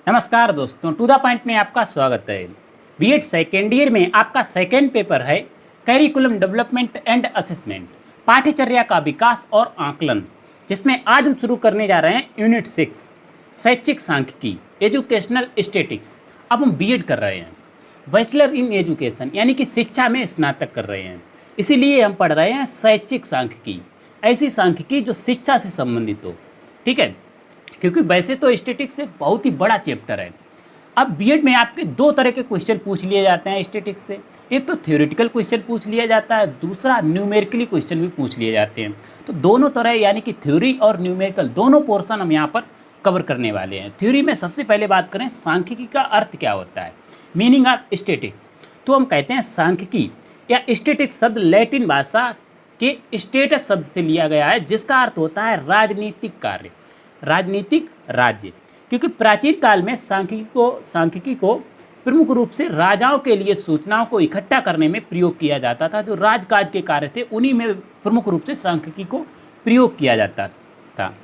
नमस्कार दोस्तों, to the point में आपका स्वागत है। बीएड सेकेंड ईयर में आपका सेकेंड पेपर है करिकुलम डेवलपमेंट एंड असेसमेंट, पाठ्यचर्या का विकास और आकलन, जिसमें आज हम शुरू करने जा रहे हैं यूनिट 6 शैक्षिक सांख्यिकी एजुकेशनल स्टैटिक्स। अब हम बीएड कर रहे हैं, बैचलर इन एजुकेशन यानी कि शिक्षा में स्नातक कर रहे हैं, इसीलिए हम पढ़ रहे हैं शैक्षिक सांख्यिकी, ऐसी सांख्यिकी जो शिक्षा से संबंधित हो। ठीक है, क्योंकि वैसे तो स्टैटिक्स एक बहुत ही बड़ा चैप्टर है। अब बीएड में आपके दो तरह के क्वेश्चन पूछ लिए जाते हैं स्टैटिक्स से। एक तो थ्योरेटिकल क्वेश्चन पूछ लिया जाता है, दूसरा न्यूमेरिकली क्वेश्चन भी पूछ लिए जाते हैं। तो दोनों तरह यानी कि थ्योरी और न्यूमेरिकल दोनों पोर्शन हम यहाँ पर कवर करने वाले हैं। थ्योरी में सबसे पहले बात करें सांख्यिकी का अर्थ क्या होता है, मीनिंग ऑफ स्टैटिक्स। तो हम कहते हैं सांख्यिकी या स्टैटिक्स शब्द लैटिन भाषा के स्टेटस शब्द से लिया गया है, जिसका अर्थ होता है राजनीतिक कार्य, राजनीतिक राज्य। क्योंकि प्राचीन काल में सांख्यिकी को प्रमुख रूप से राजाओं के लिए सूचनाओं को इकट्ठा करने में प्रयोग किया जाता था। जो राजकाज के कार्य थे उन्हीं में प्रमुख रूप से सांख्यिकी को प्रयोग किया जाता था।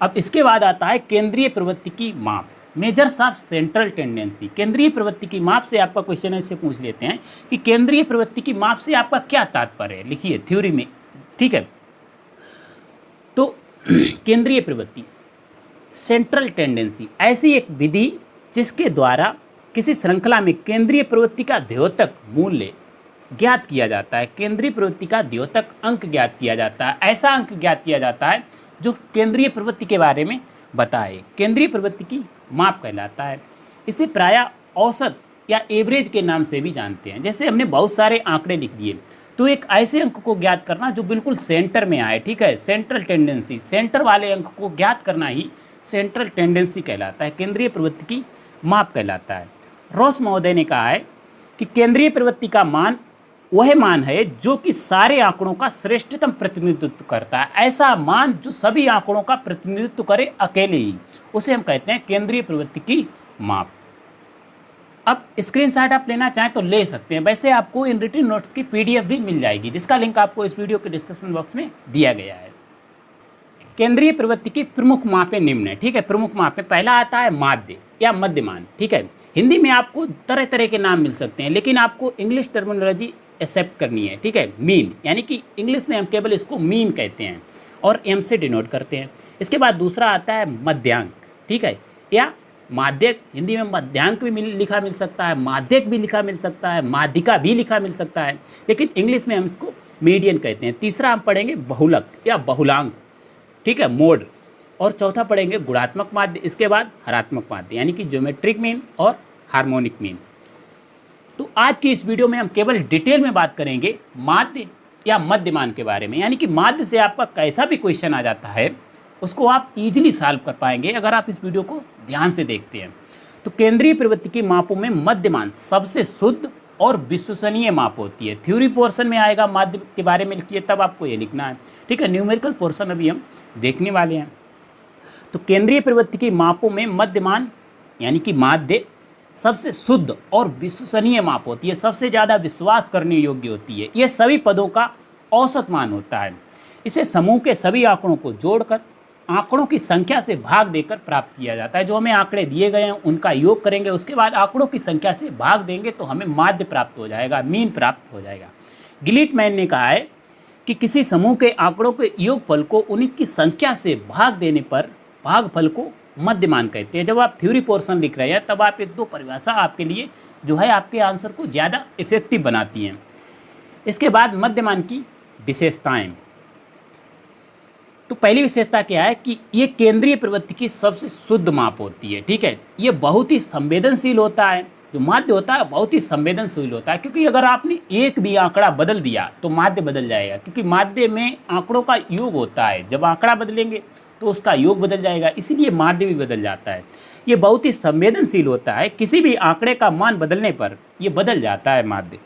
अब इसके बाद आता है केंद्रीय प्रवृत्ति की माप, मेजर्स ऑफ सेंट्रल टेंडेंसी। केंद्रीय प्रवृत्ति की माप से आपका क्वेश्चन ऐसे पूछ लेते हैं कि केंद्रीय प्रवृत्ति की माप से आपका क्या तात्पर्य है, लिखिए थ्योरी में। ठीक है, तो केंद्रीय प्रवृत्ति सेंट्रल टेंडेंसी ऐसी एक विधि जिसके द्वारा किसी श्रृंखला में केंद्रीय प्रवृत्ति का द्योतक मूल्य ज्ञात किया जाता है, केंद्रीय प्रवृत्ति का द्योतक अंक ज्ञात किया जाता है। ऐसा अंक ज्ञात किया जाता है जो केंद्रीय प्रवृत्ति के बारे में बताए, केंद्रीय प्रवृत्ति की माप कहलाता है। इसे प्रायः औसत या एवरेज के नाम से भी जानते हैं। जैसे हमने बहुत सारे आंकड़े लिख दिए, तो एक ऐसे अंक को ज्ञात करना जो बिल्कुल सेंटर में आए, ठीक है, सेंट्रल टेंडेंसी, सेंटर वाले अंक को ज्ञात करना ही सेंट्रल टेंडेंसी कहलाता है, केंद्रीय प्रवृत्ति की माप कहलाता है। रॉस महोदय ने कहा है कि केंद्रीय प्रवृत्ति का मान वह मान है जो कि सारे आंकड़ों का श्रेष्ठतम प्रतिनिधित्व करता है। ऐसा मान जो सभी आंकड़ों का प्रतिनिधित्व करे अकेले ही, उसे हम कहते हैं केंद्रीय प्रवृत्ति की माप। अब स्क्रीनशॉट आप लेना चाहें तो ले सकते हैं। वैसे आपको इन रिटन नोट्स की पीडीएफ भी मिल जाएगी, जिसका लिंक आपको इस वीडियो के डिस्क्रिप्शन बॉक्स में दिया गया है। केंद्रीय प्रवृत्ति की प्रमुख मापें निम्न है। ठीक है, प्रमुख मापें, पहला आता है माध्य या मध्यमान। ठीक है, हिंदी में आपको तरह तरह के नाम मिल सकते हैं, लेकिन आपको इंग्लिश टर्मिनोलॉजी एक्सेप्ट करनी है। ठीक है, मीन यानी कि इंग्लिश में हम केवल इसको मीन कहते हैं और एम से डिनोट करते हैं। इसके बाद दूसरा आता है मध्यांक। ठीक है, या माध्यक, हिंदी में मध्यांक भी लिखा मिल सकता है, माध्यक भी लिखा मिल सकता है, माध्यिका भी लिखा मिल सकता है, लेकिन इंग्लिश में हम इसको मीडियन कहते हैं। तीसरा हम पढ़ेंगे बहुलक या बहुलांक, ठीक है, मोड। और चौथा पढ़ेंगे गुणात्मक माध्य, इसके बाद हरात्मक माध्य यानी कि ज्योमेट्रिक मीन और हार्मोनिक मीन। तो आज की इस वीडियो में हम केवल डिटेल में बात करेंगे माध्य या मध्यमान के बारे में, यानी कि माध्य से आपका कैसा भी क्वेश्चन आ जाता है उसको आप इजीली सॉल्व कर पाएंगे अगर आप इस वीडियो को ध्यान से देखते हैं। तो केंद्रीय प्रवृत्ति की मापों में मध्यमान सबसे शुद्ध और विश्वसनीय माप होती है। थ्योरी पोर्शन में आएगा माध्य के बारे में लिखिए, तब आपको ये लिखना है। ठीक है, न्यूमेरिकल पोर्शन अभी हम देखने वाले हैं। तो केंद्रीय प्रवृत्ति की मापों में मध्यमान यानी कि माध्य सबसे शुद्ध और विश्वसनीय माप होती है, सबसे ज़्यादा विश्वास करने योग्य होती है। यह सभी पदों का औसत मान होता है। इसे समूह के सभी आंकड़ों को जोड़कर आंकड़ों की संख्या से भाग देकर प्राप्त किया जाता है। जो हमें आंकड़े दिए गए हैं उनका योग करेंगे, उसके बाद आंकड़ों की संख्या से भाग देंगे तो हमें माध्य प्राप्त हो जाएगा, मीन प्राप्त हो जाएगा। गिलिटमैन ने कहा है कि किसी समूह के आंकड़ों के योगफल को उनकी संख्या से भाग देने पर भागफल को मध्यमान कहते हैं। जब आप थ्योरी पोर्शन लिख रहे हैं तब आप एक दो परिभाषा आपके लिए जो है आपके आंसर को ज़्यादा इफेक्टिव बनाती हैं। इसके बाद मध्यमान की विशेषताएं। तो पहली विशेषता क्या है कि ये केंद्रीय प्रवृत्ति की सबसे शुद्ध माप होती है। ठीक है, ये बहुत ही संवेदनशील होता है। जो माध्य होता है बहुत ही संवेदनशील होता है, क्योंकि अगर आपने एक भी आंकड़ा बदल दिया तो माध्य बदल जाएगा, क्योंकि माध्य में आंकड़ों का योग होता है। जब आंकड़ा बदलेंगे तो उसका योग बदल जाएगा, इसीलिए माध्य भी बदल जाता है। ये बहुत ही संवेदनशील होता है, किसी भी आंकड़े का मान बदलने पर ये बदल जाता है माध्य।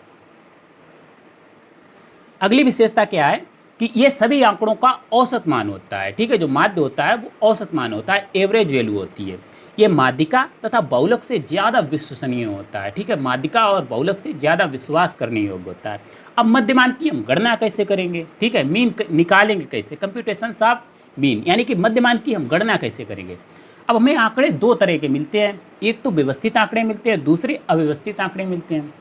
अगली विशेषता क्या है कि ये सभी आंकड़ों का औसत मान होता है। ठीक है, जो माध्य होता है वो औसत मान होता है, एवरेज वैल्यू होती है। ये माध्यिका तथा बहुलक से ज़्यादा विश्वसनीय होता है। ठीक है, माध्यिका और बहुलक से ज़्यादा विश्वास करने योग्य होता है। अब मध्यमान की हम गणना कैसे करेंगे? ठीक है, मीन निकालेंगे कैसे? कंप्यूटेशंस ऑफ मीन, यानी कि मध्यमान की हम गणना कैसे करेंगे? अब हमें आंकड़े दो तरह के मिलते हैं, एक तो व्यवस्थित आंकड़े मिलते हैं, दूसरे अव्यवस्थित आंकड़े मिलते हैं।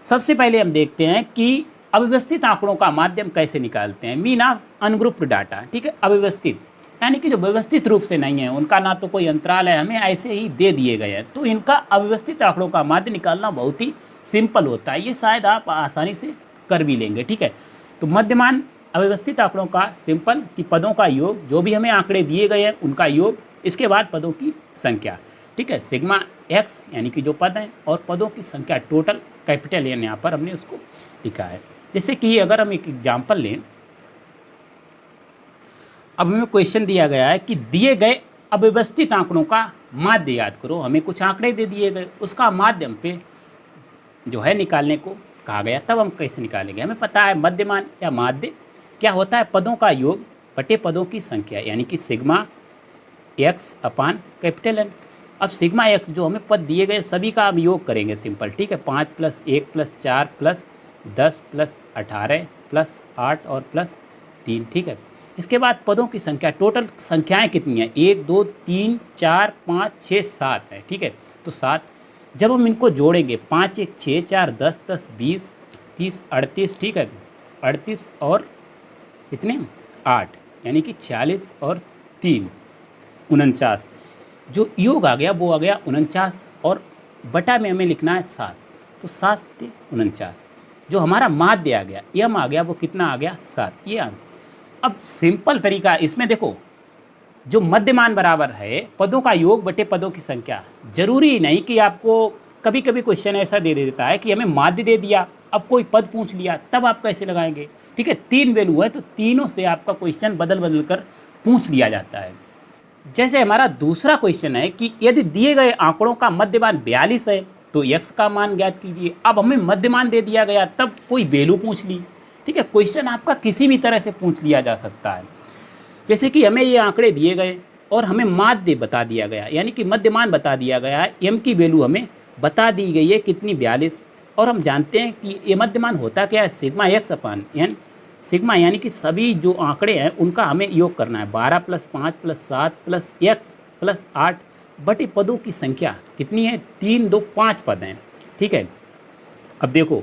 सबसे पहले हम देखते हैं कि अव्यवस्थित आंकड़ों का माध्यम कैसे निकालते हैं, मीन ऑफ अनग्रुप्ड डाटा। ठीक है, अव्यवस्थित यानी कि जो व्यवस्थित रूप से नहीं है, उनका ना तो कोई अंतराल है, हमें ऐसे ही दे दिए गए हैं, तो इनका अव्यवस्थित आंकड़ों का माध्य निकालना बहुत ही सिंपल होता है। ये शायद आप आसानी से कर भी लेंगे। ठीक है, तो मध्यमान अव्यवस्थित आंकड़ों का सिंपल कि पदों का योग, जो भी हमें आंकड़े दिए गए हैं उनका योग, इसके बाद पदों की संख्या। ठीक है, सिग्मा एक्स यानी कि जो पद हैं और पदों की संख्या टोटल कैपिटल एन, यहाँ पर हमने उसको लिखा है। जैसे कि अगर हम एक एग्जाम्पल लें, अब हमें क्वेश्चन दिया गया है कि दिए गए अव्यवस्थित आंकड़ों का माध्य याद करो। हमें कुछ आंकड़े दे दिए गए, उसका माध्यम पे जो है निकालने को कहा गया। तब हम कैसे निकालेंगे, हमें पता है मध्यमान या माध्य क्या होता है, पदों का योग बटे पदों की संख्या, यानी कि सिग्मा एक्स अपान कैपिटल एन। अब सिग्मा एक्स जो हमें पद दिए गए सभी का हम योग करेंगे सिंपल। ठीक है, 5 + 1 + 4 + 10 + 18 + 8 और +3। ठीक है, इसके बाद पदों की संख्या, टोटल संख्याएं कितनी हैं, 1 2 3 4 5 6 7 है। ठीक है, तो 7 जब हम इनको जोड़ेंगे, 5 1 6 4 10 10 20 30 38। ठीक है, 38 और कितने 8 यानी कि 46 और 3 49। जो योग आ गया वो आ गया 49 और बटा में हमें लिखना है 7, तो 7 से 49। जो हमारा माध्य आ गया यम आ गया वो कितना आ गया 7, ये आंसर। अब सिंपल तरीका इसमें देखो, जो मध्यमान बराबर है पदों का योग बटे पदों की संख्या। जरूरी नहीं कि आपको, कभी कभी क्वेश्चन ऐसा दे देता है कि हमें माध्य दे दिया, अब कोई पद पूछ लिया, तब आप कैसे लगाएंगे। ठीक है, 3 वैल्यू है तो तीनों से आपका क्वेश्चन बदल बदल कर पूछ लिया जाता है। जैसे हमारा दूसरा क्वेश्चन है कि यदि दिए गए आंकड़ों का मध्यमान 42 है तो x का मान ज्ञात कीजिए। अब हमें मध्यमान दे दिया गया, तब कोई वैल्यू पूछ ली। ठीक है, क्वेश्चन आपका किसी भी तरह से पूछ लिया जा सकता है। जैसे कि हमें ये आंकड़े दिए गए और हमें माध्य बता दिया गया, यानी कि मध्यमान बता दिया गया है, m की वैल्यू हमें बता दी गई है कितनी 42, और हम जानते हैं कि ये मध्यमान होता क्या है, सिग्मा एक्स अपान एन। सिग्मा यानी कि सभी जो आंकड़े हैं उनका हमें योग करना है, 12 + 5 + 7 + x + 8 बटे पदों की संख्या कितनी है, 3 2 5 पद हैं। ठीक है, अब देखो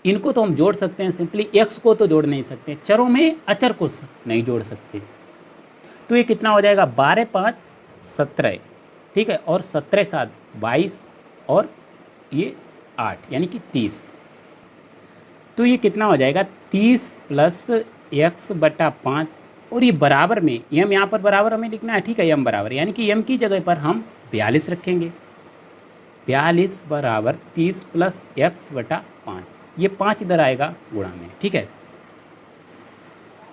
इनको तो हम जोड़ सकते हैं सिंपली, x को तो जोड़ नहीं सकते, चरों में अचर को नहीं जोड़ सकते, तो ये कितना हो जाएगा 12 5 17। ठीक है, और 17 7 22 और ये 8 यानी कि 30, तो ये कितना हो जाएगा 30 + x बटा 5, और ये बराबर में यम, यहाँ पर बराबर हमें लिखना है। ठीक है, यम बराबर यानी कि यम की जगह पर हम 42 रखेंगे, 42 बराबर 30 + x बटा 5, ये 5 इधर आएगा गुणा में। ठीक है,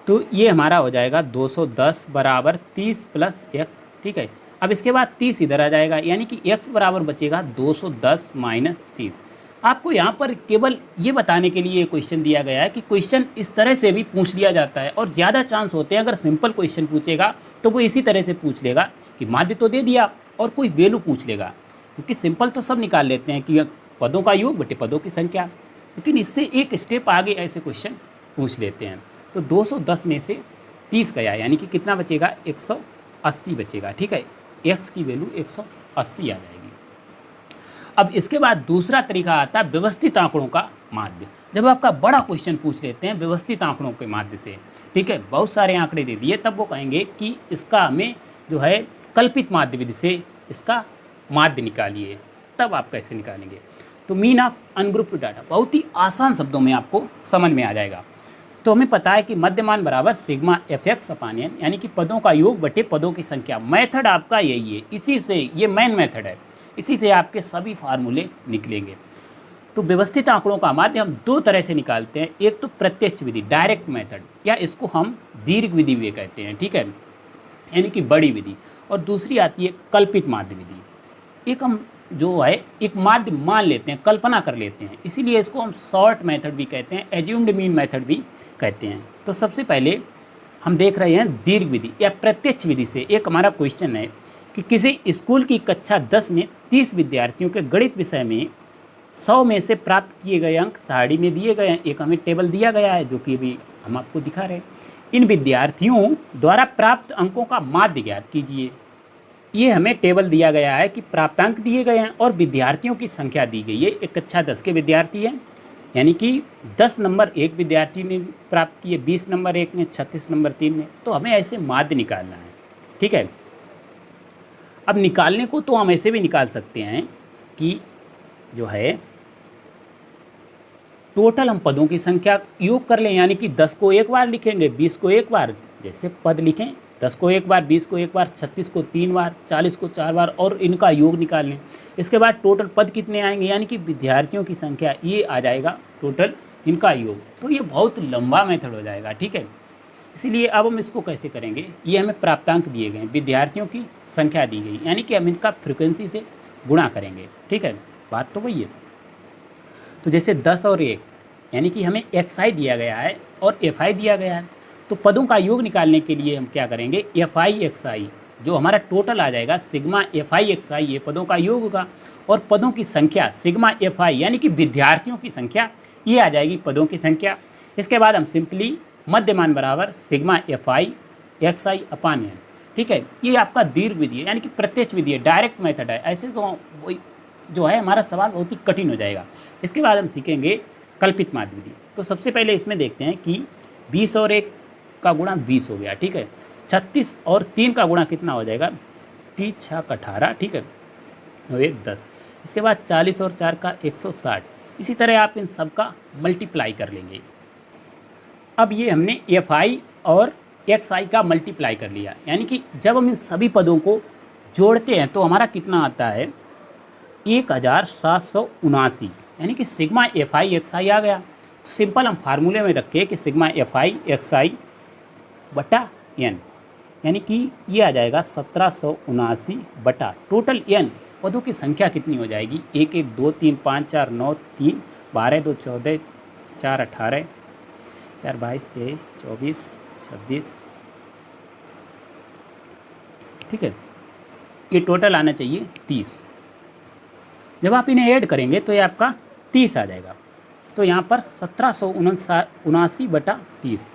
तो ये हमारा हो जाएगा 210 बराबर 30 + x। ठीक है, अब इसके बाद 30 इधर आ जाएगा, यानी कि x बराबर बचेगा 210 - 30। आपको यहाँ पर केवल ये बताने के लिए क्वेश्चन दिया गया है कि क्वेश्चन इस तरह से भी पूछ लिया जाता है, और ज़्यादा चांस होते हैं अगर सिंपल क्वेश्चन पूछेगा तो वो इसी तरह से पूछ लेगा कि माध्य तो दे दिया और कोई वैल्यू पूछ लेगा, क्योंकि सिंपल तो सब निकाल लेते हैं कि पदों का योग बटे पदों की संख्या, लेकिन इससे एक स्टेप आगे ऐसे क्वेश्चन पूछ लेते हैं। तो 210 में से 30 गया, यानी कि कितना बचेगा 180 बचेगा। ठीक है, x की वैल्यू 180 आ जाएगी। अब इसके बाद दूसरा तरीका आता है व्यवस्थित आंकड़ों का माध्य। जब आपका बड़ा क्वेश्चन पूछ लेते हैं व्यवस्थित आंकड़ों के माध्य से, ठीक है, बहुत सारे आंकड़े दे दिए, तब वो कहेंगे कि इसका हमें जो है कल्पित माध्य विधि से इसका माध्य निकालिए। तब आप कैसे निकालेंगे, तो मीन ऑफ अनग्रुप्ड डाटा बहुत ही आसान शब्दों में आपको समझ में आ जाएगा। तो हमें पता है कि मध्यमान बराबर सिग्मा fx अपान n, यानी कि पदों का योग बटे पदों की संख्या। मेथड आपका यही है, इसी से ये मेन मेथड है, इसी से आपके सभी फार्मूले निकलेंगे। तो व्यवस्थित आंकड़ों का माध्य हम दो तरह से निकालते हैं, एक तो प्रत्यक्ष विधि डायरेक्ट मेथड, या इसको हम दीर्घ विधि भी कहते हैं, ठीक है, यानी कि बड़ी विधि, और दूसरी आती है कल्पित माध्य विधि। एक हम जो है एक माध्य मान लेते हैं, कल्पना कर लेते हैं, इसीलिए इसको हम शॉर्ट मेथड भी कहते हैं, एज्यूम्ड मीन मेथड भी कहते हैं। तो सबसे पहले हम देख रहे हैं दीर्घ विधि या प्रत्यक्ष विधि से। एक हमारा क्वेश्चन है कि किसी स्कूल की कक्षा 10 में 30 विद्यार्थियों के गणित विषय में 100 में से प्राप्त किए गए अंक सारणी में दिए गए हैं। एक हमें टेबल दिया गया है जो कि अभी हम आपको दिखा रहे हैं। इन विद्यार्थियों द्वारा प्राप्त अंकों का माध्य ज्ञात कीजिए। ये हमें टेबल दिया गया है कि प्राप्तांक दिए गए हैं और विद्यार्थियों की संख्या दी गई है। एक कक्षा 10 के विद्यार्थी हैं, यानी कि 10 नंबर एक विद्यार्थी ने प्राप्त किए, 20 नंबर एक ने, 36 नंबर 3 ने। तो हमें ऐसे माध्य निकालना है, ठीक है। अब निकालने को तो हम ऐसे भी निकाल सकते हैं कि जो है टोटल हम पदों की संख्या योग कर लें, यानी कि 10 को एक बार लिखेंगे, 20 को एक बार, जैसे पद लिखें 10 को एक बार, 20 को एक बार, 36 को 3 बार, 40 को 4 बार और इनका योग निकाल लें। इसके बाद टोटल पद कितने आएंगे, यानी कि विद्यार्थियों की संख्या, ये आ जाएगा टोटल इनका योग। तो ये बहुत लंबा मेथड हो जाएगा, ठीक है। इसीलिए अब हम इसको कैसे करेंगे, ये हमें प्राप्तांक दिए गए, विद्यार्थियों की संख्या दी गई, यानी कि हम इनका फ्रिक्वेंसी से गुणा करेंगे, ठीक है। बात तो वही है। तो जैसे 10 और 1, यानी कि हमें XI दिया गया है और FI दिया गया है। तो पदों का योग निकालने के लिए हम क्या करेंगे, FI/XI, जो हमारा टोटल आ जाएगा सिग्मा FI/XI, ये पदों का योग होगा, और पदों की संख्या सिग्मा FI, यानी कि विद्यार्थियों की संख्या, ये आ जाएगी पदों की संख्या। इसके बाद हम सिंपली मध्यमान बराबर सिग्मा FI/XI अपान n, ठीक है। ये आपका दीर्घ विधि है, यानी कि प्रत्यक्ष विधि है, डायरेक्ट मेथड है। ऐसे तो वही जो है हमारा सवाल बहुत ही कठिन हो जाएगा। इसके बाद हम सीखेंगे कल्पित माध्य विधि। तो सबसे पहले इसमें देखते हैं कि 20 और 1 का गुणा 20 हो गया, ठीक है। 36 और 3 का गुणा कितना हो जाएगा, 3 6 18, ठीक है, और 1 10। इसके बाद 40 और 4 का 160। इसी तरह आप इन सब का मल्टीप्लाई कर लेंगे। अब ये हमने FI और XI का मल्टीप्लाई कर लिया, यानी कि जब हम इन सभी पदों को जोड़ते हैं तो हमारा कितना आता है, 1779, यानी कि सिग्मा FI/XI आ गया। तो सिंपल हम फार्मूले में रखें कि सिग्मा FI/XI बटा n, यानी कि ये आ जाएगा 1779 बटा टोटल n, पदों की संख्या कितनी हो जाएगी, 1 1 2 3 5 4 9 3 12 2 14 4 18 4 22 23 24 26, ठीक है। ये टोटल आना चाहिए 30। जब आप इन्हें ऐड करेंगे तो ये आपका 30 आ जाएगा। तो यहाँ पर 1779 बटा 30,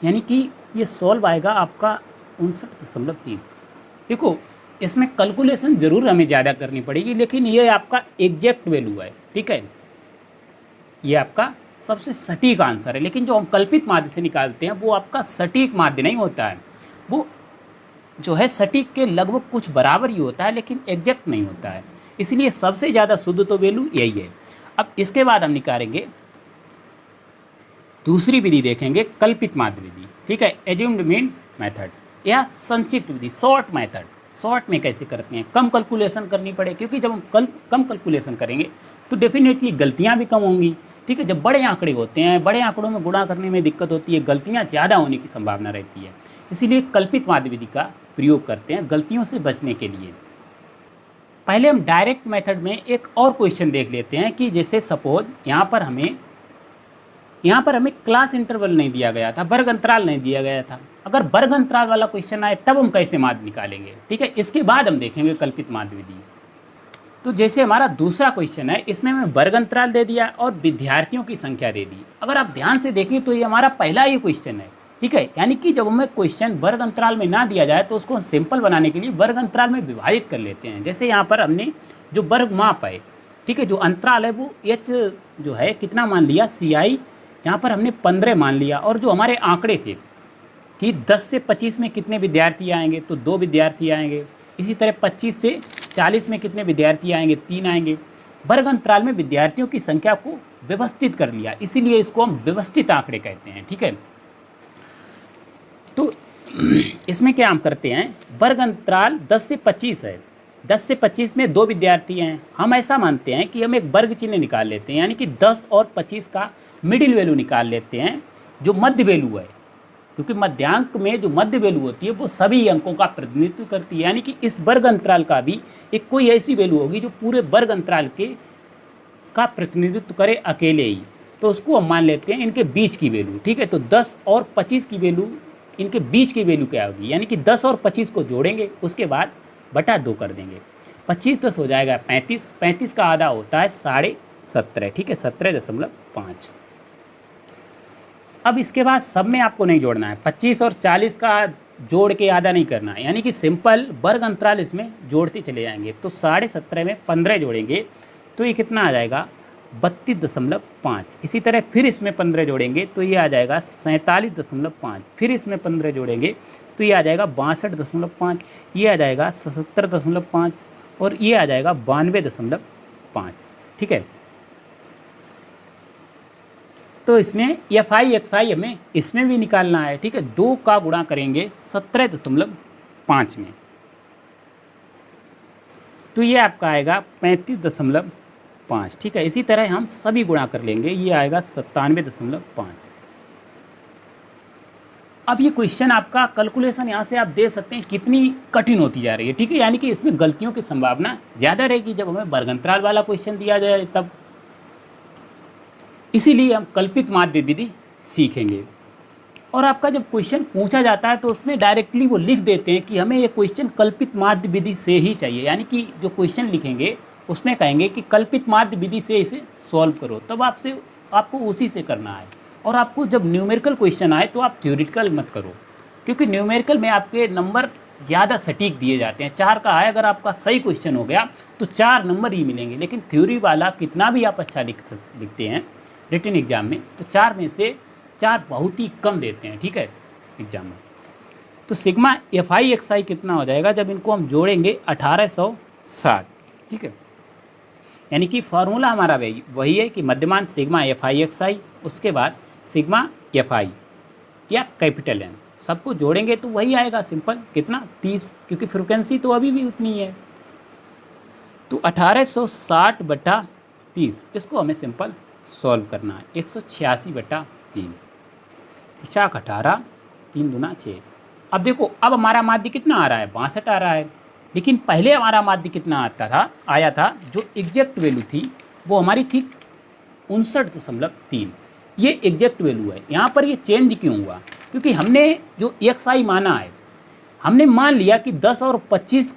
यानी कि ये सॉल्व आएगा आपका 59.3। देखो इसमें कैलकुलेशन ज़रूर हमें ज़्यादा करनी पड़ेगी, लेकिन ये आपका एग्जैक्ट वैल्यू है, ठीक है। ये आपका सबसे सटीक आंसर है। लेकिन जो हम कल्पित माध्य से निकालते हैं वो आपका सटीक माध्य नहीं होता है, वो जो है सटीक के लगभग कुछ बराबर ही होता है, लेकिन एग्जैक्ट नहीं होता है। इसलिए सबसे ज़्यादा शुद्ध तो वैल्यू यही है। अब इसके बाद हम निकालेंगे दूसरी विधि, देखेंगे कल्पित माध्य विधि, ठीक है, एज्यूम्ड मीन मेथड या संक्षिप्त विधि, शॉर्ट मेथड। शॉर्ट में कैसे करते हैं, कम कैलकुलेशन करनी पड़े, क्योंकि जब हम कम कैलकुलेशन करेंगे तो डेफिनेटली गलतियाँ भी कम होंगी, ठीक है। जब बड़े आंकड़े होते हैं, बड़े आंकड़ों में गुणा करने में दिक्कत होती है, गलतियाँ ज़्यादा होने की संभावना रहती है। इसीलिए कल्पित माध्य विधि का प्रयोग करते हैं गलतियों से बचने के लिए। पहले हम डायरेक्ट मेथड में एक और क्वेश्चन देख लेते हैं कि जैसे सपोज यहाँ पर हमें क्लास इंटरवल नहीं दिया गया था, वर्ग अंतराल नहीं दिया गया था। अगर वर्ग अंतराल वाला क्वेश्चन आए तब हम कैसे माध्य निकालेंगे, ठीक है। इसके बाद हम देखेंगे कल्पित माध्य विधि। तो जैसे हमारा दूसरा क्वेश्चन है, इसमें हमें वर्ग अंतराल दे दिया और विद्यार्थियों की संख्या दे दी। अगर आप ध्यान से देखें तो ये हमारा पहला ही क्वेश्चन है, ठीक है। यानी कि जब हमें क्वेश्चन वर्ग अंतराल में ना दिया जाए तो उसको सिंपल बनाने के लिए वर्ग अंतराल में विभाजित कर लेते हैं। जैसे यहाँ पर हमने जो वर्ग माप है, ठीक है, जो अंतराल है वो h जो है कितना मान लिया, CI यहाँ पर हमने 15 मान लिया। और जो हमारे आंकड़े थे कि 10 से 25 में कितने विद्यार्थी आएंगे, तो 2 विद्यार्थी आएंगे। इसी तरह 25 से 40 में कितने विद्यार्थी आएंगे, 3 आएंगे। वर्ग अंतराल में विद्यार्थियों की संख्या को व्यवस्थित कर लिया, इसीलिए इसको हम व्यवस्थित आंकड़े कहते हैं, ठीक है। तो इसमें क्या हम करते हैं, वर्ग अंतराल 10 से 25 है, 10 से 25 में 2 विद्यार्थी हैं। हम ऐसा मानते हैं कि हम एक वर्ग चिन्ह निकाल लेते हैं, यानी कि 10 और 25 का मिडिल वैल्यू निकाल लेते हैं, जो मध्य वैल्यू है, क्योंकि मध्यांक में जो मध्य वैल्यू होती है वो सभी अंकों का प्रतिनिधित्व करती है। यानी कि इस वर्ग अंतराल का भी एक कोई ऐसी वैल्यू होगी जो पूरे वर्ग अंतराल के का प्रतिनिधित्व करे अकेले ही, तो उसको हम मान लेते हैं इनके बीच की वैल्यू, ठीक है। तो 10 और 25 की वैल्यू, इनके बीच की वैल्यू क्या होगी, यानी कि 10 और 25 को जोड़ेंगे, उसके बाद बटा 2 कर देंगे। 25 10 हो जाएगा 35, 35 का आधा होता है 17.5, ठीक है, 17.5। अब इसके बाद सब में आपको नहीं जोड़ना है, 25 और 40 का जोड़ के आधा नहीं करना है, यानी कि सिंपल वर्ग अंतराल इसमें जोड़ते चले जाएंगे। तो 17.5 में 15 जोड़ेंगे तो ये कितना आ जाएगा 32.5। इसी तरह फिर इसमें 15 जोड़ेंगे तो ये आ जाएगा 47.5। फिर इसमें 15 जोड़ेंगे तो ये आ जाएगा 62.5। ये आ जाएगा 77.5 और ये आ जाएगा 92.5। ठीक है, तो इसमें एफ आई एक्स आई हमें इसमें भी निकालना है। ठीक है, 2 का गुणा करेंगे 17.5 में तो ये आपका आएगा 35.5। ठीक है, इसी तरह हम सभी गुणा कर लेंगे, ये आएगा 97.5। अब ये क्वेश्चन आपका कैलकुलेशन यहाँ से आप दे सकते हैं कितनी कठिन होती जा रही है। ठीक है, यानी कि इसमें गलतियों की संभावना ज़्यादा रहेगी जब हमें वर्गांतराल वाला क्वेश्चन दिया जाए तब। इसीलिए हम कल्पित माध्य विधि सीखेंगे। और आपका जब क्वेश्चन पूछा जाता है तो उसमें डायरेक्टली वो लिख देते हैं कि हमें ये क्वेश्चन कल्पित माध्य विधि से ही चाहिए, यानी कि जो क्वेश्चन लिखेंगे उसमें कहेंगे कि कल्पित माध्य विधि से इसे सॉल्व करो, तब आपको उसी से करना है। और आपको जब न्यूमेरिकल क्वेश्चन आए तो आप थ्योरेटिकल मत करो, क्योंकि न्यूमेरिकल में आपके नंबर ज़्यादा सटीक दिए जाते हैं। 4 का है, अगर आपका सही क्वेश्चन हो गया तो 4 नंबर ही मिलेंगे। लेकिन थ्योरी वाला कितना भी आप अच्छा लिखते हैं रिटन एग्जाम में तो 4 में से 4 बहुत ही कम देते हैं। ठीक है, एग्जाम में। तो सिग्मा एफ आई एक्स आई कितना हो जाएगा जब इनको हम जोड़ेंगे 1860। ठीक है, यानी कि फार्मूला हमारा वही है कि मध्यमान सिग्मा एफ आई एक्स आई, उसके बाद सिग्मा एफ आई या कैपिटल एम, सबको जोड़ेंगे तो वही आएगा सिंपल कितना 30, क्योंकि फ्रिक्वेंसी तो अभी भी उतनी है। तो 1860/30 इसको हमें सिंपल सॉल्व करना है। 186/3, 18 3 दूना 6। अब देखो, अब हमारा माध्य कितना आ रहा है 62 आ रहा है, लेकिन पहले हमारा माध्य कितना आया था जो एग्जैक्ट वैल्यू थी वो हमारी थी 59.3। ये एग्जैक्ट वैल्यू है। यहाँ पर ये चेंज क्यों हुआ, क्योंकि हमने जो एक्स आई माना है, हमने मान लिया कि 10 और 25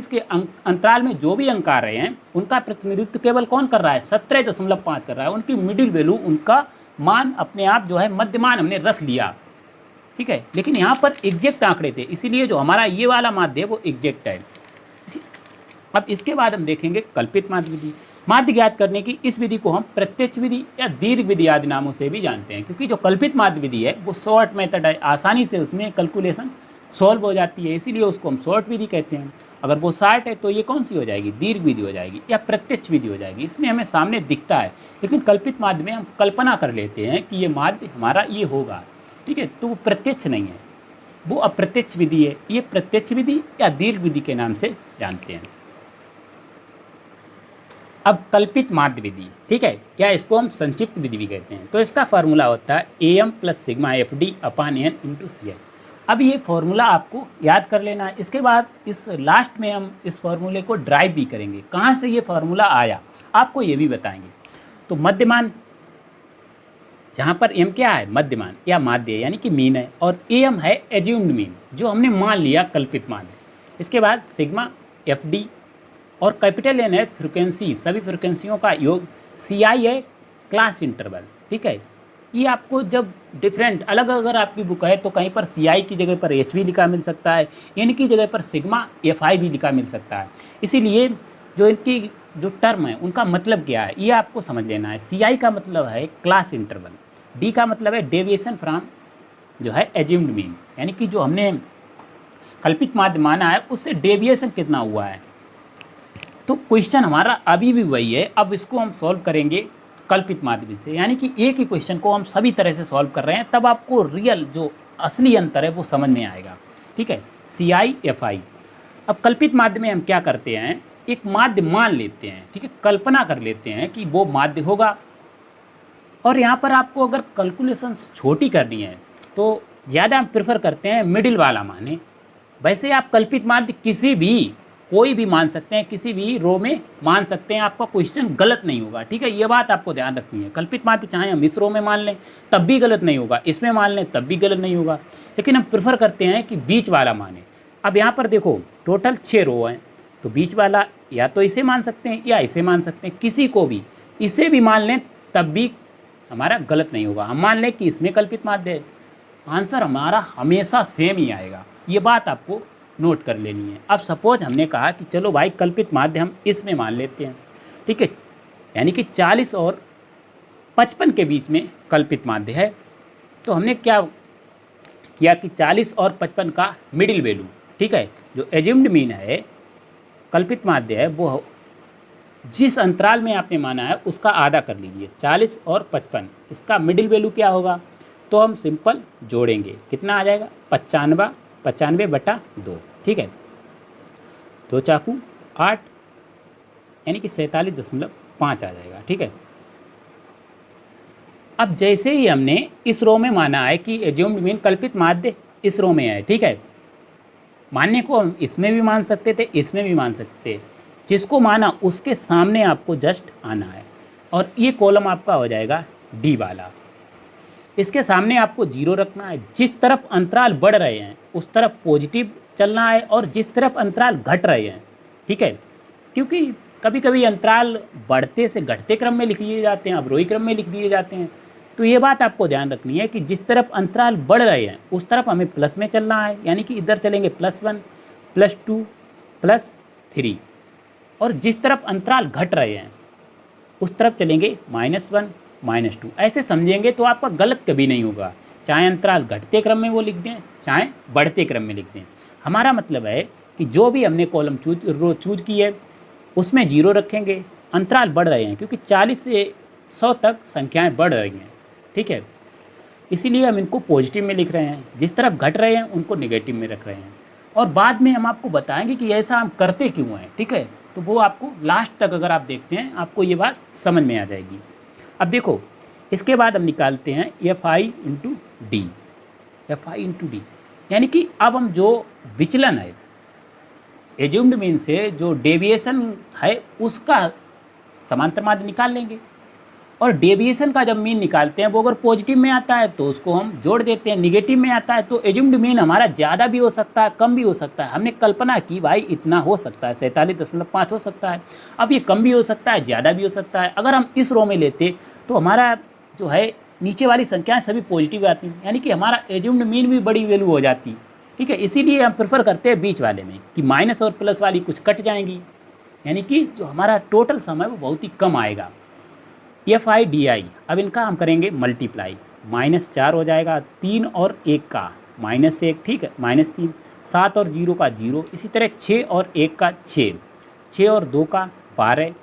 के अंतराल में जो भी अंक आ रहे हैं उनका प्रतिनिधित्व केवल कौन कर रहा है 17.5 कर रहा है। उनकी मिडिल वैल्यू, उनका मान अपने आप जो है मध्यमान हमने रख लिया। ठीक है, लेकिन यहाँ पर एग्जैक्ट आंकड़े थे, इसीलिए जो हमारा ये वाला माध्य है वो एग्जैक्ट है। अब इसके बाद हम देखेंगे कल्पित माध्य विधि। माध्य ज्ञात करने की इस विधि को हम प्रत्यक्ष विधि या दीर्घ विधि आदि नामों से भी जानते हैं, क्योंकि जो कल्पित माध्य विधि है वो शॉर्ट मेथड है, आसानी से उसमें कैलकुलेशन सॉल्व हो जाती है, इसीलिए उसको हम शॉर्ट विधि कहते हैं। अगर वो शॉर्ट है तो ये कौन सी हो जाएगी, दीर्घ विधि हो जाएगी या प्रत्यक्ष विधि हो जाएगी। इसमें हमें सामने दिखता है, लेकिन कल्पित माध्य में हम कल्पना कर लेते हैं कि ये माध्य हमारा ये होगा। ठीक है, तो वो प्रत्यक्ष नहीं है, वो अप्रत्यक्ष विधि है। ये प्रत्यक्ष विधि या दीर्घ विधि के नाम से जानते हैं। अब कल्पित माध्य विधि, ठीक है, या इसको हम संक्षिप्त विधि भी कहते हैं। तो इसका फार्मूला होता है AM + सिग्मा FD/N × CI। अब ये फार्मूला आपको याद कर लेना है। इसके बाद इस लास्ट में हम इस फार्मूले को ड्राइव भी करेंगे, कहाँ से ये फार्मूला आया आपको ये भी बताएंगे। तो मध्यमान, जहाँ पर M क्या है मध्यमान या माध्य यानी कि मीन है, और AM है एज्यूम्ड मीन जो हमने मान लिया कल्पित माध्य। इसके बाद सिग्मा FD और कैपिटल N है फ्रिक्वेंसी, सभी फ्रिक्वेंसियों का योग। CI है क्लास इंटरवल। ठीक है, ये आपको जब डिफरेंट अलग अगर आपकी बुक है तो कहीं पर CI की जगह पर HV लिखा मिल सकता है, N की जगह पर सिग्मा FI भी लिखा मिल सकता है। इसीलिए जो इनकी जो टर्म है उनका मतलब क्या है ये आपको समझ लेना है। CI का मतलब है क्लास इंटरवल, D का मतलब है डेविएशन फ्रॉम जो है एज्यूम्ड मीन, यानी कि जो हमने कल्पित माध्य माना है उससे डेविएशन कितना हुआ है। तो क्वेश्चन हमारा अभी भी वही है। अब इसको हम सॉल्व करेंगे कल्पित माध्य विधि से, यानी कि एक ही क्वेश्चन को हम सभी तरह से सॉल्व कर रहे हैं, तब आपको रियल जो असली अंतर है वो समझ में आएगा। ठीक है, CI FI। अब कल्पित माध्य में हम क्या करते हैं, एक माध्य मान लेते हैं। ठीक है, कल्पना कर लेते हैं कि वो माध्य होगा, और यहाँ पर आपको अगर कैलकुलेशन छोटी करनी है तो ज़्यादा हम प्रेफर करते हैं मिडिल वाला माने। वैसे आप कल्पित माध्य किसी भी कोई भी मान सकते हैं, किसी भी रो में मान सकते हैं, आपका क्वेश्चन गलत नहीं होगा। ठीक है, ये बात आपको ध्यान रखनी है। कल्पित माध्य चाहे हम इस रो में मान लें तब भी गलत नहीं होगा, इसमें मान लें तब भी गलत नहीं होगा, लेकिन हम प्रेफर करते हैं कि बीच वाला माने। अब यहाँ पर देखो टोटल 6 रो हैं, तो बीच वाला या तो इसे मान सकते हैं या इसे मान सकते हैं, किसी को भी इसे भी मान लें तब भी हमारा गलत नहीं होगा। हम मान लें कि इसमें कल्पित माध्य है आंसर हमारा हमेशा सेम ही आएगा। ये बात आपको नोट कर लेनी है। अब सपोज हमने कहा कि चलो भाई कल्पित माध्य हम इसमें मान लेते हैं, ठीक है, यानी कि 40 और 55 के बीच में कल्पित माध्य है। तो हमने क्या किया कि 40 और 55 का मिडिल वैल्यू, ठीक है, जो एज्यूम्ड मीन है, कल्पित माध्य है, वो जिस अंतराल में आपने माना है उसका आधा कर लीजिए। 40 और 55 इसका मिडिल वैल्यू क्या होगा, तो हम सिंपल जोड़ेंगे, कितना आ जाएगा 95/2, ठीक है, 2 चाकू 8 यानी कि 47.5 आ जाएगा, ठीक है। अब जैसे ही हमने इस रो में माना है कि एज्यूम्ड मीन कल्पित माध्य इस रो में है, ठीक है, मानने को हम इसमें भी मान सकते थे, इसमें भी मान सकते थे, जिसको माना उसके सामने आपको जस्ट आना है और ये कॉलम आपका हो जाएगा डी वाला। इसके सामने आपको 0 रखना है। जिस तरफ अंतराल बढ़ रहे हैं उस तरफ पॉजिटिव चलना है और जिस तरफ अंतराल घट रहे हैं, ठीक है, क्योंकि कभी कभी अंतराल बढ़ते से घटते क्रम में लिख दिए जाते हैं, अवरोही क्रम में लिख दिए जाते हैं। तो ये बात आपको ध्यान रखनी है कि जिस तरफ अंतराल बढ़ रहे हैं उस तरफ हमें प्लस में चलना है, यानी कि इधर चलेंगे +1 +2 +3, और जिस तरफ अंतराल घट रहे हैं उस तरफ चलेंगे -1 -2। ऐसे समझेंगे तो आपका गलत कभी नहीं होगा, चाहे अंतराल घटते क्रम में वो लिख दें चाहे बढ़ते क्रम में लिख दें। हमारा मतलब है कि जो भी हमने कॉलम रो चूज की है उसमें 0 रखेंगे। अंतराल बढ़ रहे हैं क्योंकि 40 से 100 तक संख्याएं बढ़ रही हैं, ठीक है, इसीलिए हम इनको पॉजिटिव में लिख रहे हैं। जिस तरफ घट रहे हैं उनको नेगेटिव में रख रहे हैं, और बाद में हम आपको बताएंगे कि ऐसा हम करते क्यों हैं, ठीक है। तो वो आपको लास्ट तक अगर आप देखते हैं आपको ये बात समझ में आ जाएगी। अब देखो, इसके बाद हम निकालते हैं FI into D, FI into D, यानी कि अब हम जो विचलन है एज्यूम्ड मीन से जो डेविएशन है उसका समांतर माध्य निकाल लेंगे। और डेविएशन का जब मीन निकालते हैं वो अगर पॉजिटिव में आता है तो उसको हम जोड़ देते हैं, निगेटिव में आता है तो एज्यूम्ड मीन हमारा ज़्यादा भी हो सकता है कम भी हो सकता है। हमने कल्पना की भाई इतना हो सकता है, 47.5 हो सकता है। अब ये कम भी हो सकता है ज़्यादा भी हो सकता है। अगर हम इस रो में लेते तो हमारा जो है नीचे वाली संख्याएं सभी पॉजिटिव आती, यानी कि हमारा एज्यूम्ड मीन भी बड़ी वैल्यू हो जाती, ठीक है। इसीलिए हम प्रेफर करते हैं बीच वाले में कि माइनस और प्लस वाली कुछ कट जाएंगी, यानी कि जो हमारा टोटल सम है वो बहुत ही कम आएगा। FI DI, अब इनका हम करेंगे मल्टीप्लाई, -4 हो जाएगा, 3 और 1 का -1, ठीक है, -3, 7 और 0 का 0, इसी तरह 6 और 1 का 6, 6 और 2 का 12,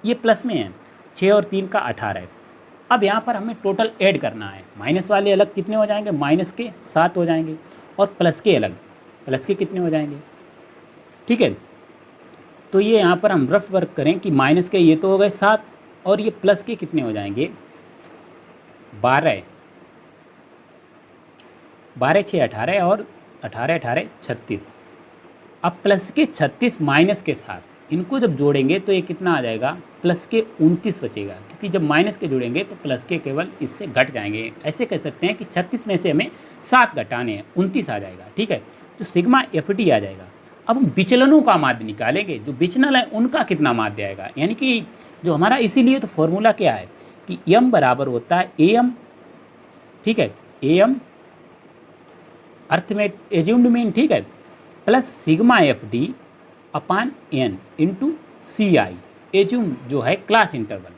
ये प्लस में है, 6 और 3 का 18। अब यहाँ पर हमें टोटल ऐड करना है, माइनस वाले अलग कितने हो जाएंगे, माइनस के 7 हो जाएंगे, और प्लस के अलग, प्लस के कितने हो जाएंगे, ठीक है। तो ये यहाँ पर हम रफ वर्क करें कि माइनस के ये तो हो गए 7 और ये प्लस के कितने हो जाएंगे 12, 12 6 18 और 18 18 36। अब प्लस के 36 माइनस के साथ इनको जब जोड़ेंगे तो ये कितना आ जाएगा, प्लस के 29 बचेगा, क्योंकि जब माइनस के जोड़ेंगे तो प्लस के केवल इससे घट जाएंगे। ऐसे कह सकते हैं कि 36 में से हमें 7 घटाने हैं, 29 आ जाएगा, ठीक है। तो सिग्मा FD आ जाएगा। अब हम विचलनों का माध्य निकालेंगे, जो विचलन है उनका कितना माध्य आएगा, यानी कि जो हमारा, इसीलिए तो फॉर्मूला क्या है कि m बराबर होता है AM, ठीक है, AM अर्थ में एज्यूम्ड मीन, ठीक है, प्लस सिग्मा FD अपान n इंटू CI, एज्यूम्ड जो है क्लास इंटरवल।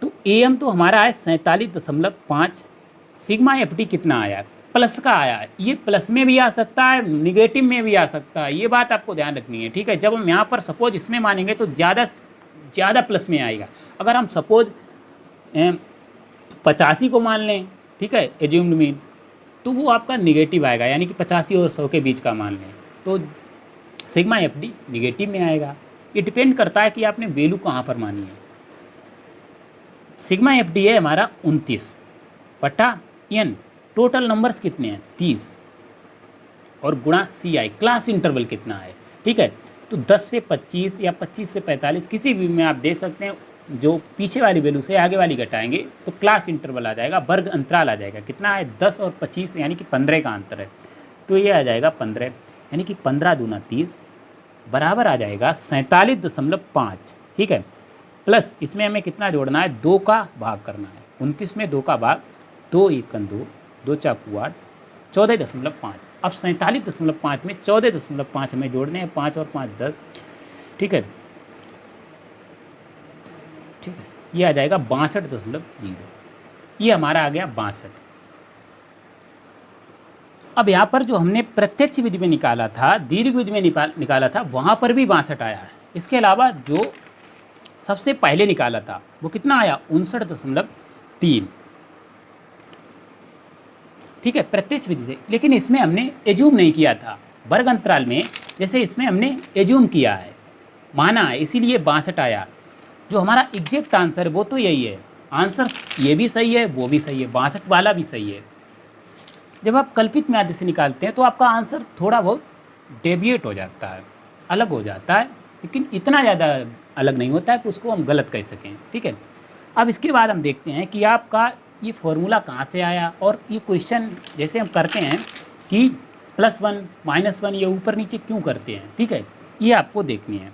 तो AM तो हमारा है 47.5, सिग्मा FD कितना आया, प्लस का आया है। ये प्लस में भी आ सकता है निगेटिव में भी आ सकता है, ये बात आपको ध्यान रखनी है, ठीक है। जब हम यहाँ पर सपोज इसमें मानेंगे तो ज़्यादा प्लस में आएगा। अगर हम सपोज 85 को मान लें, ठीक है, एज्यूम्ड मीन, तो वो आपका निगेटिव आएगा, यानी कि 85 और 100 के बीच का मान लें तो सिग्मा FD निगेटिव में आएगा। ये डिपेंड करता है कि आपने वैल्यू कहाँ पर मानी है। सिग्मा FD है हमारा 29/n, टोटल नंबर्स कितने हैं 30, और गुणा CI क्लास इंटरवल कितना है, ठीक है। तो 10 से 25 या 25 से 45 किसी भी में आप दे सकते हैं, जो पीछे वाली वैल्यू से आगे वाली घटाएंगे तो क्लास इंटरवल आ जाएगा, वर्ग अंतराल आ जाएगा, कितना है 10 और 25 यानी कि 15 का अंतर है, तो ये आ जाएगा 15, यानी कि 15 दूना 30 बराबर आ जाएगा 47.5, ठीक है। प्लस इसमें हमें कितना जोड़ना है, 2 का भाग करना है, 29 में 2 का भाग 2 एकम 2, 2 चाकू 8, 14.5। अब 47.5 में 14.5 हमें जोड़ने हैं, 5 और 5 10, ठीक है, ठीक है, ये आ जाएगा 62.0, ये हमारा आ गया 62। अब यहाँ पर जो हमने प्रत्यक्ष विधि में निकाला था, दीर्घ विधि में निकाला था, वहाँ पर भी 62 आया है। इसके अलावा जो सबसे पहले निकाला था वो कितना आया, 59.3, ठीक है, प्रत्यक्ष विधि से। लेकिन इसमें हमने एज्यूम नहीं किया था, वर्ग अंतराल में जैसे इसमें हमने एज्यूम किया है, माना है, इसीलिए 62 आया। जो हमारा एग्जैक्ट आंसर है वो तो यही है, आंसर ये भी सही है, वो भी सही है, 62 वाला भी सही है। जब आप कल्पित माध्य से निकालते हैं तो आपका आंसर थोड़ा बहुत डेविएट हो जाता है, अलग हो जाता है, लेकिन इतना ज़्यादा अलग नहीं होता है कि उसको हम गलत कह सकें, ठीक है। अब इसके बाद हम देखते हैं कि आपका ये फॉर्मूला कहाँ से आया, और ये क्वेश्चन जैसे हम करते हैं कि +1 -1 ये ऊपर नीचे क्यों करते हैं, ठीक है, ये आपको देखनी है।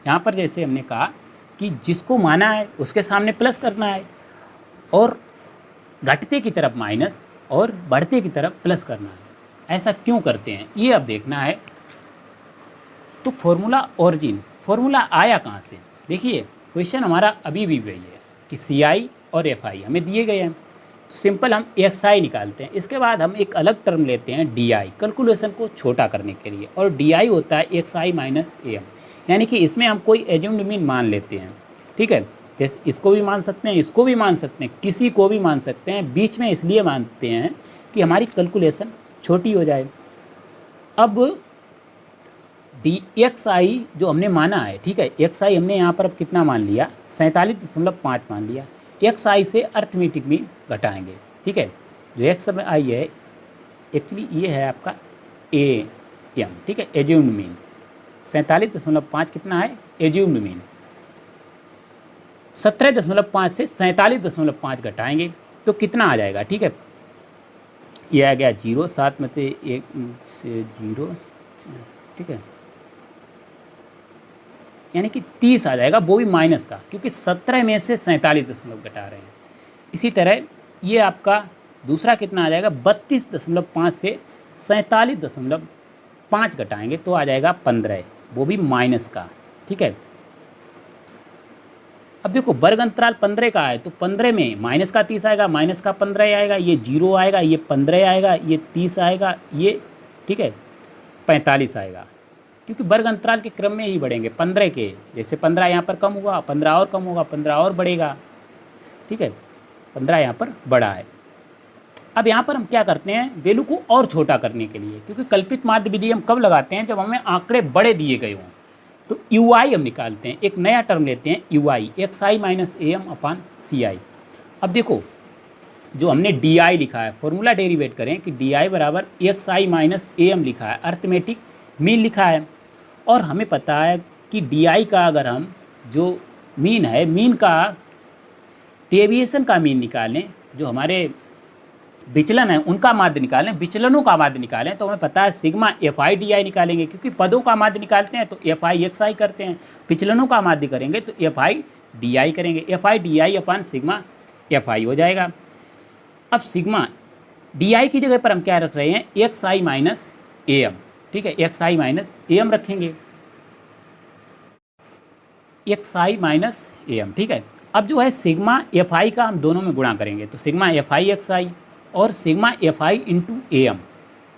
यहाँ पर जैसे हमने कहा कि जिसको माना है उसके सामने प्लस करना है, और घटते की तरफ माइनस और बढ़ते की तरफ प्लस करना है। ऐसा क्यों करते हैं ये अब देखना है। तो फॉर्मूला ओरिजिन, फॉर्मूला आया कहाँ से, देखिए क्वेश्चन हमारा अभी भी वही है कि CI और FI हमें दिए गए हैं, तो सिंपल हम XI निकालते हैं। इसके बाद हम एक अलग टर्म लेते हैं DI, कैलकुलेशन को छोटा करने के लिए, और DI होता है XI - AM, यानी कि इसमें हम कोई एज्यूम्ड मीन मान लेते हैं, ठीक है। जैसे इसको भी मान सकते हैं, इसको भी मान सकते हैं, किसी को भी मान सकते हैं, बीच में इसलिए मानते हैं कि हमारी कैलकुलेशन छोटी हो जाए। अब DXI जो हमने माना है, ठीक है, XI हमने यहाँ पर अब कितना मान लिया, 47.5 मान लिया। XI से अर्थमेटिक मीन घटाएंगे, ठीक है। जो XI है एक्चुअली ये है आपका AM, ठीक है, एज्यूम्ड मीन। 47.5 कितना है, एज्यूम्ड मीन। 17.5 से 47.5 घटाएंगे तो कितना आ जाएगा, ठीक है, ये आ गया 0, 7 में से 1 से 0, ठीक है, यानी कि 30 आ जाएगा, वो भी माइनस का, क्योंकि 17 में से 47 घटा रहे हैं। इसी तरह ये आपका दूसरा कितना आ जाएगा, 32.5 से 47.5 घटाएंगे तो आ जाएगा 15, वो भी माइनस का, ठीक है। अब देखो वर्ग अंतराल 15 का है, तो 15 में माइनस का 30 आएगा, माइनस का 15 आएगा, ये 0 आएगा, ये 15 आएगा, ये 30 आएगा, ये, ठीक है, 45 आएगा, क्योंकि वर्ग अंतराल के क्रम में ही बढ़ेंगे 15 के। जैसे 15 यहाँ पर कम हुआ, 15 और कम होगा, 15 और बढ़ेगा, ठीक है, 15 यहाँ पर बड़ा है। अब यहाँ पर हम क्या करते हैं, वैल्यू को और छोटा करने के लिए, क्योंकि कल्पित माध्य विधि हम कब लगाते हैं, जब हमें आंकड़े बड़े दिए गए हों, तो UI हम निकालते हैं, एक नया टर्म लेते हैं UI, XI - AM / CI। अब देखो जो हमने DI लिखा है, फॉर्मूला डेरिवेट करें कि DI बराबर XI - AM लिखा है, अर्थमेटिक मीन लिखा है, और हमें पता है कि DI का अगर हम जो मीन है, मीन का डेविएशन का मीन निकालें, जो हमारे विचलन है उनका माध्य निकालें, विचलनों का माध्य निकालें, तो हमें पता है सिग्मा FI DI निकालेंगे, क्योंकि पदों का माध्य निकालते हैं तो FI XI करते हैं, विचलनों का माध्य करेंगे तो FI DI करेंगे, FI DI / सिग्मा FI हो जाएगा। अब सिग्मा DI की जगह पर हम क्या रख रहे हैं, XI - AM, ठीक है, XI - AM रखेंगे, XI - AM, ठीक है। अब जो है सिग्मा FI का हम दोनों में गुणा करेंगे, तो सिग्मा FI XI और सिग्मा FI × AM,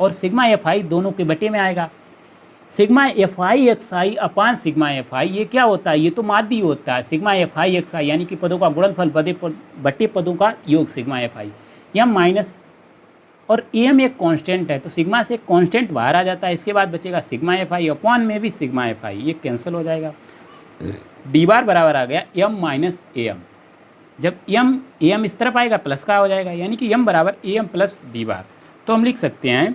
और सिग्मा FI दोनों के बटे में आएगा। Sigma FI XI / sigma FI ये क्या होता है, ये तो माध्य होता है, सिग्मा FI XI यानी कि पदों का गुणनफल बटे पदों का योग, सिग्मा FI। M माइनस और AM एक कांस्टेंट है, तो सिग्मा से कांस्टेंट बाहर आ जाता है, इसके बाद बचेगा सिग्मा FI, अपॉन में भी सिग्मा FI, ये कैंसिल हो जाएगा। D बार बराबर आ गया M - AM, जब AM इस तरफ आएगा प्लस का हो जाएगा, यानी कि M बराबर AM + D बार। तो हम लिख सकते हैं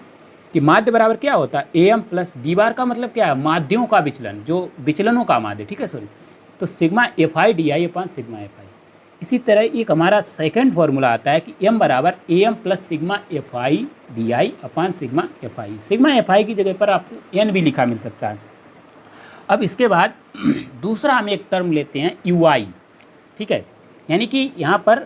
कि माध्य बराबर क्या होता है, AM + D बार का मतलब क्या है, माध्यों का विचलन, जो विचलनों का माध्य, ठीक है, सॉरी, तो sigma FI DI / sigma FI। इसी तरह एक हमारा सेकंड फार्मूला आता है कि M बराबर AM + sigma FI DI / sigma FI। Sigma FI की जगह पर आपको N भी लिखा मिल सकता है। अब इसके बाद दूसरा हम एक टर्म लेते हैं UI, ठीक है, यानी कि यहाँ पर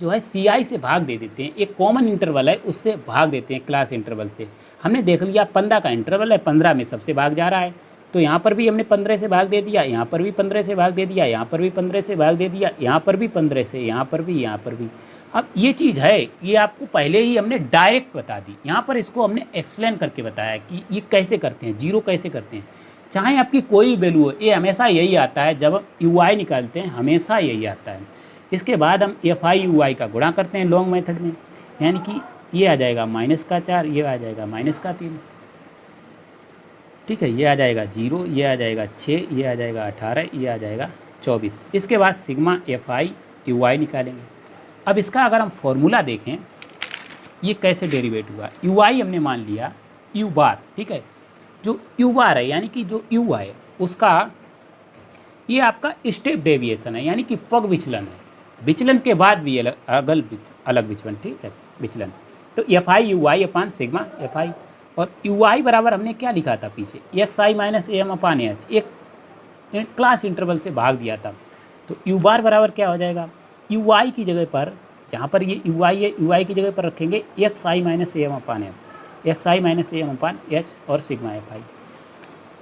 जो है CI से भाग दे देते हैं, एक कॉमन इंटरवल है उससे भाग देते हैं क्लास इंटरवल से। हमने देख लिया 15 का इंटरवल है, 15 में सबसे भाग जा रहा है, तो यहाँ पर भी हमने 15 से भाग दे दिया, यहाँ पर भी 15 से भाग दे दिया, यहाँ पर भी 15 से भाग दे दिया, यहाँ पर भी 15 से, यहाँ पर भी, यहाँ पर भी। अब ये चीज़ है, ये आपको पहले ही हमने डायरेक्ट बता दी, यहाँ पर इसको हमने एक्सप्लेन करके बताया कि ये कैसे करते हैं, जीरो कैसे करते हैं। चाहे आपकी कोई वैल्यू हो, ये हमेशा यही आता है जब UI निकालते हैं, हमेशा यही आता है। इसके बाद हम FI UI का गुणा करते हैं लॉन्ग मेथड में, यानी कि ये आ जाएगा -4, ये आ जाएगा -3, ठीक है, ये आ जाएगा 0, ये आ जाएगा 6, ये आ जाएगा 18, ये आ जाएगा 24। इसके बाद सिग्मा FI UI निकालेंगे। अब इसका अगर हम फॉर्मूला देखें, ये कैसे डेरिवेट हुआ, UI हमने मान लिया U बार, ठीक है, जो U बार है यानी कि जो U है उसका ये आपका स्टेप डेविएशन है, यानी कि पग विचलन है, विचलन के बाद भी अलग विचलन, ठीक है, विचलन। तो FI UI अपान सिग्मा FI, और UI बराबर हमने क्या लिखा था पीछे, XI minus AM upon H, एक क्लास इंटरवल से भाग दिया था। तो U बार बराबर क्या हो जाएगा, UI की जगह पर, जहाँ पर ये UI है, UI की जगह पर रखेंगे XI minus AM upon M, XI minus AM upon H और सिग्मा FI।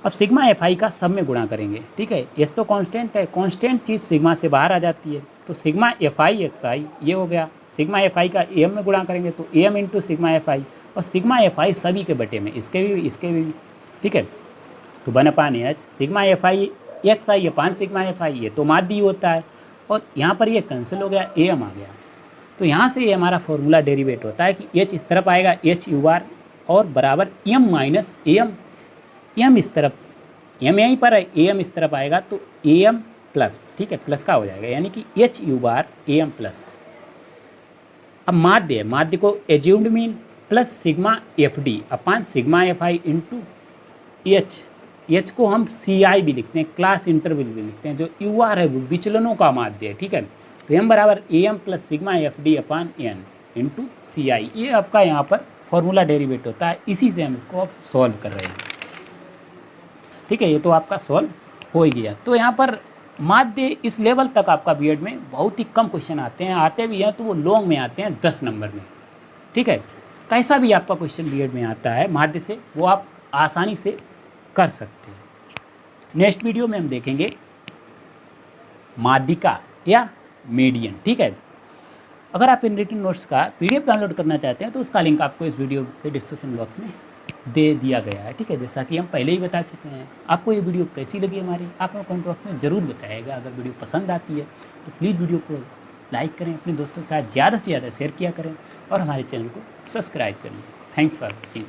अब सिग्मा FI का सब में गुणा करेंगे, ठीक है, S तो कांस्टेंट है, कांस्टेंट चीज़ सिग्मा से बाहर आ जाती है, तो सिग्मा FI XI ये हो गया। सिग्मा FI का AM में गुणा करेंगे तो AM इंटू सिग्मा FI, और सिग्मा FI सभी के बटे में, इसके भी, ठीक है, तो 1/H सिग्मा FI XI अपान सिग्मा FI, ये तो माध्य होता है, और यहाँ पर ये कैंसिल हो गया, AM आ गया। तो यहाँ से ये हमारा फॉर्मूला डेरिवेट होता है कि H इस तरफ आएगा H U बार और बराबर M माइनस AM, M इस तरफ, M यहीं पर है, AM इस तरफ आएगा तो AM प्लस, ठीक है, प्लस का हो जाएगा, यानी कि H U bar AM plus. अब माध्य है, माध्य को assumed mean plus sigma FD अपान सिग्मा FI इंटू H को हम CI भी लिखते हैं, क्लास इंटरवल भी लिखते हैं, जो UR है वो विचलनों का माध्य है, ठीक है। तो M बराबर AM plus sigma FD upon N into CI, ये आपका यहाँ पर फॉर्मूला डेरिवेट होता है, इसी से हम इसको अब सॉल्व कर रहे हैं, ठीक है। ये तो आपका सॉल्व हो ही गया। तो यहाँ पर माध्य इस लेवल तक आपका बीएड में बहुत ही कम क्वेश्चन आते हैं, आते भी हैं तो वो लॉन्ग में आते हैं 10 नंबर में, ठीक है। कैसा भी आपका क्वेश्चन बीएड में आता है माध्य से, वो आप आसानी से कर सकते हैं। नेक्स्ट वीडियो में हम देखेंगे माध्यिका या मीडियन, ठीक है। अगर आप इन रिटन नोट्स का PDF डाउनलोड करना चाहते हैं तो उसका लिंक आपको इस वीडियो के डिस्क्रिप्शन बॉक्स में दे दिया गया है, ठीक है। जैसा कि हम पहले ही बता चुके हैं। आपको ये वीडियो कैसी लगी हमारी, आप कमेंट बॉक्स में ज़रूर बताइएगा। अगर वीडियो पसंद आती है तो प्लीज़ वीडियो को लाइक करें, अपने दोस्तों के साथ ज़्यादा से ज़्यादा शेयर किया करें और हमारे चैनल को सब्सक्राइब करें। Thanks for watching.